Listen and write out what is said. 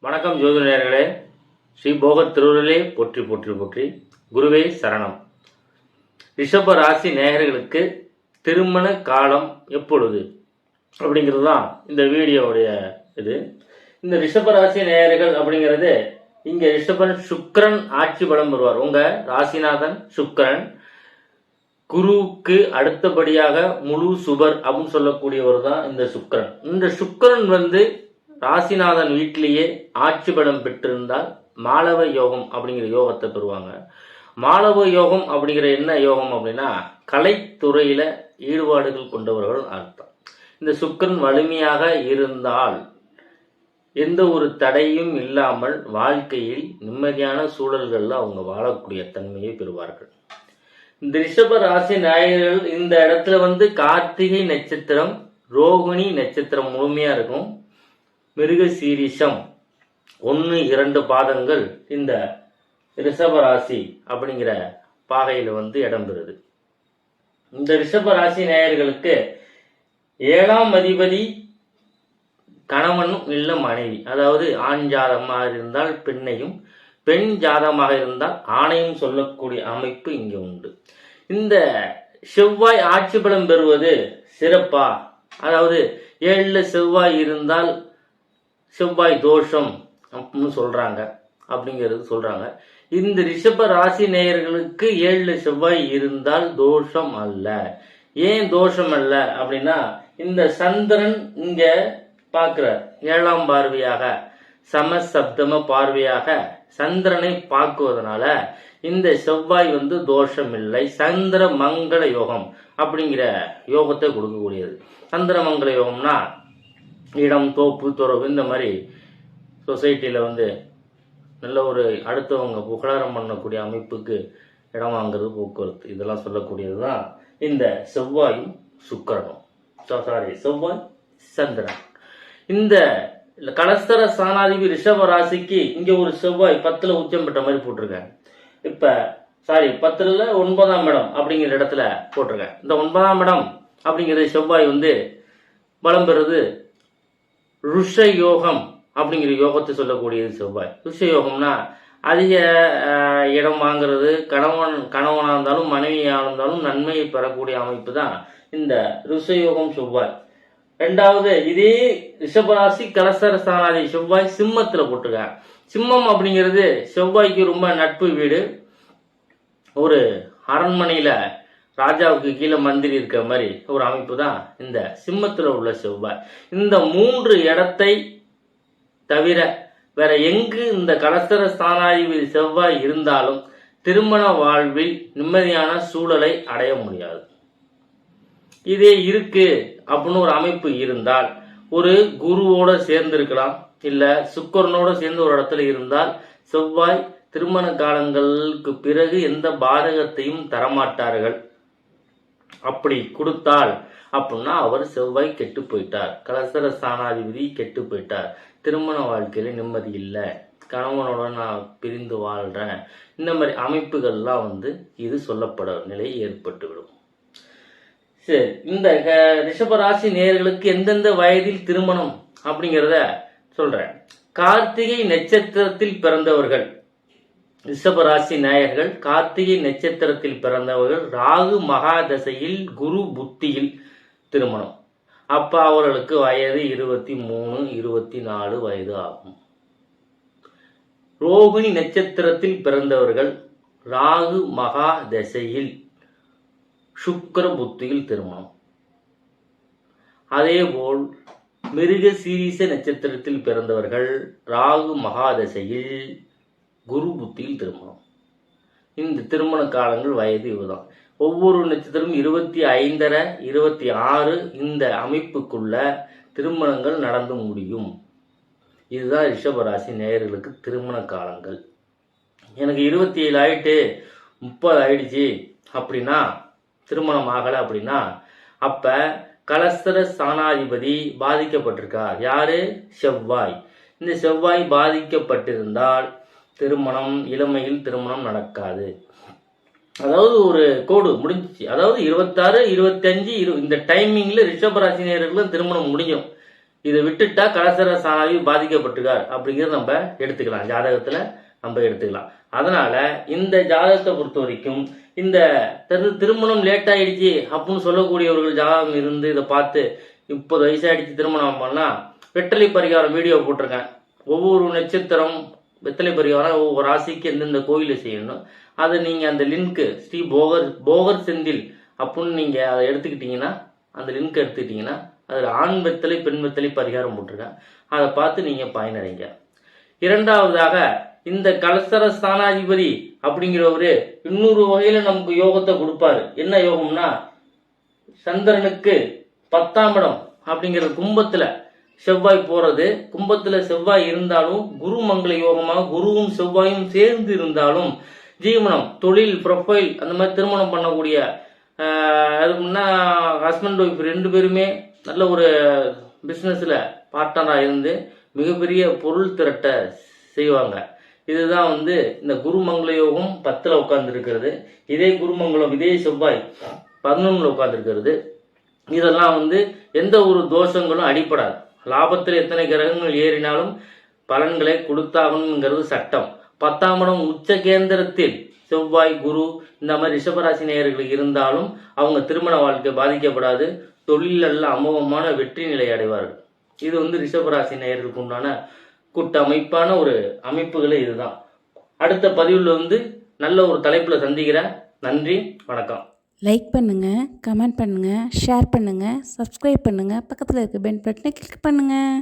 வணக்கம் ஜோதிடர்களே. ஸ்ரீ போகத் திருவுருளே போற்றி போற்றி போற்றி. குருவே சரணம். ரிஷப ராசி நேயர்களுக்கு திருமண காலம் எப்பொழுது அப்படிங்கிறது தான் இந்த வீடியோவுடைய இது. இந்த ரிஷப ராசி நேயர்கள் அப்படிங்கிறது இங்க ரிஷபன் சுக்கிரன் ஆட்சி பலம் வருவார். உங்க ராசிநாதன் சுக்கிரன் குருவுக்கு அடுத்தபடியாக முழு சுபர் அப்படின்னு சொல்லக்கூடியவர் தான் இந்த சுக்கிரன். இந்த சுக்கிரன் ராசிநாதன் வீட்டிலேயே ஆட்சி பலம் பெற்றிருந்தால் மாளவ யோகம் அப்படிங்கிற யோகத்தை பெறுவாங்க. மாளவ யோகம் அப்படிங்கிற என்ன யோகம் அப்படின்னா கலைத்துறையில ஈடுபாடுகள் கொண்டவர்கள் அர்த்தம். இந்த சுக்கிரன் வலிமையாக இருந்தால் எந்த ஒரு தடையும் இல்லாமல் வாழ்க்கையில் நிம்மதியான சூழல்கள்ல அவங்க வாழக்கூடிய தன்மையை பெறுவார்கள். இந்த ரிஷப ராசி நாயகர்கள் இந்த இடத்துல கார்த்திகை நட்சத்திரம், ரோகிணி நட்சத்திரம் முழுமையா இருக்கும். மிருக சீரிஷம் 1-2 பாதங்கள் இந்த ரிஷபராசி அப்படிங்கிற பாகையில இடம்பெறுது. இந்த ரிஷபராசி நேயர்களுக்கு 7ஆம் அதிபதி கணவனும் இல்ல மனைவி, அதாவது ஆண் ஜாதகமாக இருந்தால் பெண்ணையும், பெண் ஜாதகமாக இருந்தால் ஆணையும் சொல்லக்கூடிய அமைப்பு இங்க உண்டு. இந்த செவ்வாய் ஆட்சி பலம் பெறுவது சிறப்பா, அதாவது 7ல் செவ்வாய் இருந்தால் செவ்வாய் தோஷம் அப்படின்னு சொல்றாங்க. இந்த ரிஷப ராசி நேயர்களுக்கு 7ல் செவ்வாய் இருந்தால் தோஷம் அல்ல. ஏன் தோஷம் அல்ல அப்படின்னா இந்த சந்திரன் இங்க பார்க்கிறார் 7ஆம் பார்வையாக, சமசப்தம பார்வையாக சந்திரனை பார்க்குவதனால இந்த செவ்வாய் தோஷம் இல்லை. சந்திர மங்கள யோகம் அப்படிங்கிற யோகத்தை கொடுக்கக்கூடியது. சந்திர மங்கள யோகம்னா இடம், தோப்பு, துறவு, இந்த மாதிரி சொசைட்டியில் நல்ல ஒரு அடுத்தவங்க புகழாரம் பண்ணக்கூடிய அமைப்புக்கு இடம் வாங்குறது, போக்குவரத்து, இதெல்லாம் சொல்லக்கூடியது தான் இந்த செவ்வாயும் சுக்கிரனும். செவ்வாய் சந்திரன். இந்த கலஸ்தர ஸ்தானாதிபதி ரிஷப ராசிக்கு இங்க ஒரு செவ்வாய் 10ல் உச்சம் பெற்ற மாதிரி போட்டிருக்கேன். இப்ப 10ல் 9ஆம் இடம் அப்படிங்கிற இடத்துல போட்டிருக்கேன். இந்த 9ஆம் இடம் அப்படிங்கிறது செவ்வாய் பலம் பெறுது ருஷ யோகம் அப்படிங்கிற யோகத்தை சொல்லக்கூடியது செவ்வாய். ருஷ யோகம்னா அதிக இடம் வாங்குறது, கணவனாக இருந்தாலும் மனைவியாக இருந்தாலும் நன்மையை பெறக்கூடிய அமைப்பு தான் இந்த ருஷ யோகம் செவ்வாய். 2வது இதே ரிஷபராசி கலசர ஸ்தானாதி செவ்வாய் சிம்மத்துல போட்டிருக்காங்க. சிம்மம் அப்படிங்கிறது செவ்வாய்க்கு ரொம்ப நட்பு வீடு. ஒரு அரண்மனையில ராஜாவுக்கு கீழே மந்திரி இருக்கிற மாதிரி ஒரு அமைப்பு தான் இந்த சிம்மத்துல உள்ள செவ்வாய். இந்த 3 இடத்தை தவிர வேற எங்கு இந்த கலஸ்தர ஸ்தானாதிபதி செவ்வாய் இருந்தாலும் திருமண வாழ்வில் நிம்மதியான சூழலை அடைய முடியாது. இதே இருக்கு அப்படின்னு ஒரு அமைப்பு இருந்தால் ஒரு குருவோட சேர்ந்து இருக்கலாம், இல்ல சுக்கிரனோட சேர்ந்து ஒரு இடத்துல இருந்தால் செவ்வாய் திருமண காலங்களுக்கு பிறகு எந்த பாதகத்தையும் தரமாட்டார்கள். அப்படி கொடுத்தால் அப்படின்னா அவர் செவ்வாய் கெட்டு போயிட்டார், கலசர ஸ்தானாதிபதி கெட்டு போயிட்டார், திருமண வாழ்க்கையில நிம்மதி இல்லை, கணவனோட நான் பிரிந்து வாழ்றேன், இந்த மாதிரி அமைப்புகள்லாம் இது சொல்லப்பட நிலை ஏற்பட்டுவிடும். சரி, இந்த ரிஷபராசி நேயர்களுக்கு எந்தெந்த வயதில் திருமணம் அப்படிங்கிறத சொல்றேன். கார்த்திகை நட்சத்திரத்தில் பிறந்தவர்கள் ரிஷபராசி நேயர்கள், கார்த்திகை நட்சத்திரத்தில் பிறந்தவர்கள் ராகு மகாதசையில் குரு புத்தியில் திருமணம். அப்ப அவர்களுக்கு வயது 23-24 வயது ஆகும். ரோகிணி நட்சத்திரத்தில் பிறந்தவர்கள் ராகு மகாதசையில் சுக்கிர புத்தியில் திருமணம். அதேபோல் மிருக சீரிச நட்சத்திரத்தில் பிறந்தவர்கள் ராகு மகாதசையில் குரு புத்தியில் திருமணம். இந்த திருமண காலங்கள் வயது இதுதான். ஒவ்வொரு நட்சத்திரமும் 25, 26 இந்த அமைப்புக்குள்ள திருமணங்கள் நடந்து முடியும். இதுதான் ரிஷபராசி நேயர்களுக்கு திருமண காலங்கள். எனக்கு 27 ஆயிட்டு 30 ஆயிடுச்சு அப்படின்னா, திருமணம் ஆகலை அப்படின்னா, அப்ப கலஸ்தர ஸ்தானாதிபதி பாதிக்கப்பட்டிருக்கார். யாரு? செவ்வாய். இந்த செவ்வாய் பாதிக்கப்பட்டிருந்தால் திருமணம், இளமையில் திருமணம் நடக்காது. அதாவது ஒரு கோடு முடிஞ்சிச்சு, அதாவது 26, 25 இந்த டைமிங்ல ரிஷபராசினியர்களும் திருமணம் முடியும். இதை விட்டுட்டா கலசர ஸ்தானாதிபதி பாதிக்கப்பட்டிருக்கார் அப்படிங்கிறத நம்ம எடுத்துக்கலாம், ஜாதகத்தில் நம்ம எடுத்துக்கலாம். அதனால இந்த ஜாதகத்தை பொறுத்த வரைக்கும் இந்த திருமணம் லேட் ஆயிடுச்சு அப்படின்னு சொல்லக்கூடியவர்கள் ஜாதகம் இருந்து இதை பார்த்து 30 வயசாயிடுச்சு திருமணம் பண்ணால் வெற்றிலை பரிகாரம் வீடியோ போட்டிருக்கேன். ஒவ்வொரு நட்சத்திரம் வெத்தலை பரிகாரம் ஒவ்வொரு ராசிக்கு எந்தெந்த கோயிலை செய்யணும், அதை நீங்கள் அந்த லிங்க்கு ஸ்ரீ போகர் செந்தில் அப்படின்னு நீங்கள் அதை எடுத்துக்கிட்டிங்கன்னா, அந்த லிங்க் எடுத்துக்கிட்டிங்கன்னா அதில் ஆண் வெத்தலை பெண் வெத்தலை பரிகாரம் போட்டிருக்கேன். அதை பார்த்து நீங்கள் பயனடைங்க. இரண்டாவதாக இந்த கலசர ஸ்தானாதிபதி அப்படிங்கிறவரு இன்னொரு வகையில நமக்கு யோகத்தை கொடுப்பாரு. என்ன யோகம்னா, சந்திரனுக்கு 10ஆம் இடம் அப்படிங்கிற கும்பத்துல செவ்வாய் போறது, கும்பத்துல செவ்வாய் இருந்தாலும் குரு மங்கள யோகமாக குருவும் செவ்வாயும் சேர்ந்து இருந்தாலும் ஜீவனம், தொழில், ப்ரொஃபைல் அந்த மாதிரி திருமணம் பண்ணக்கூடிய அதுக்குன்னா ஹஸ்பண்ட் ஒய்ஃப் 2 பேருமே நல்ல ஒரு பிஸ்னஸில் பார்ட்னராக இருந்து மிகப்பெரிய பொருள் திரட்ட செய்வாங்க. இதுதான் இந்த குருமங்கள யோகம் 10ல் உட்கார்ந்துருக்கிறது. இதே குருமங்கலம் இதே செவ்வாய் 11ல் உட்கார்ந்துருக்கிறது. இதெல்லாம் எந்த ஒரு தோஷங்களும் அடிப்படாது. லாபத்தில் எத்தனை கிரகங்கள் ஏறினாலும் பலன்களை கொடுத்தாகணுங்கிறது சட்டம். 10ஆம் இடம் உச்ச கேந்திரத்தில் செவ்வாய் குரு இந்த மாதிரி ரிஷபராசி நேயர்களுக்கு இருந்தாலும் அவங்க திருமண வாழ்க்கை பாதிக்கப்படாது, தொழிலல்ல அமோகமான வெற்றி நிலை அடைவார்கள். இது ரிஷபராசி நேயர்களுக்கு உண்டான கூட்டமைப்பான ஒரு அமைப்புகளே இதுதான். அடுத்த பதிவில் நல்ல ஒரு தலைப்பில் சந்திக்கிறேன். நன்றி, வணக்கம். லைக் பண்ணுங்கள், கமெண்ட் பண்ணுங்கள், ஷேர் பண்ணுங்கள், சப்ஸ்கிரைப் பண்ணுங்கள், பக்கத்தில் இருக்க பெல் பட்டனை கிளிக் பண்ணுங்கள்.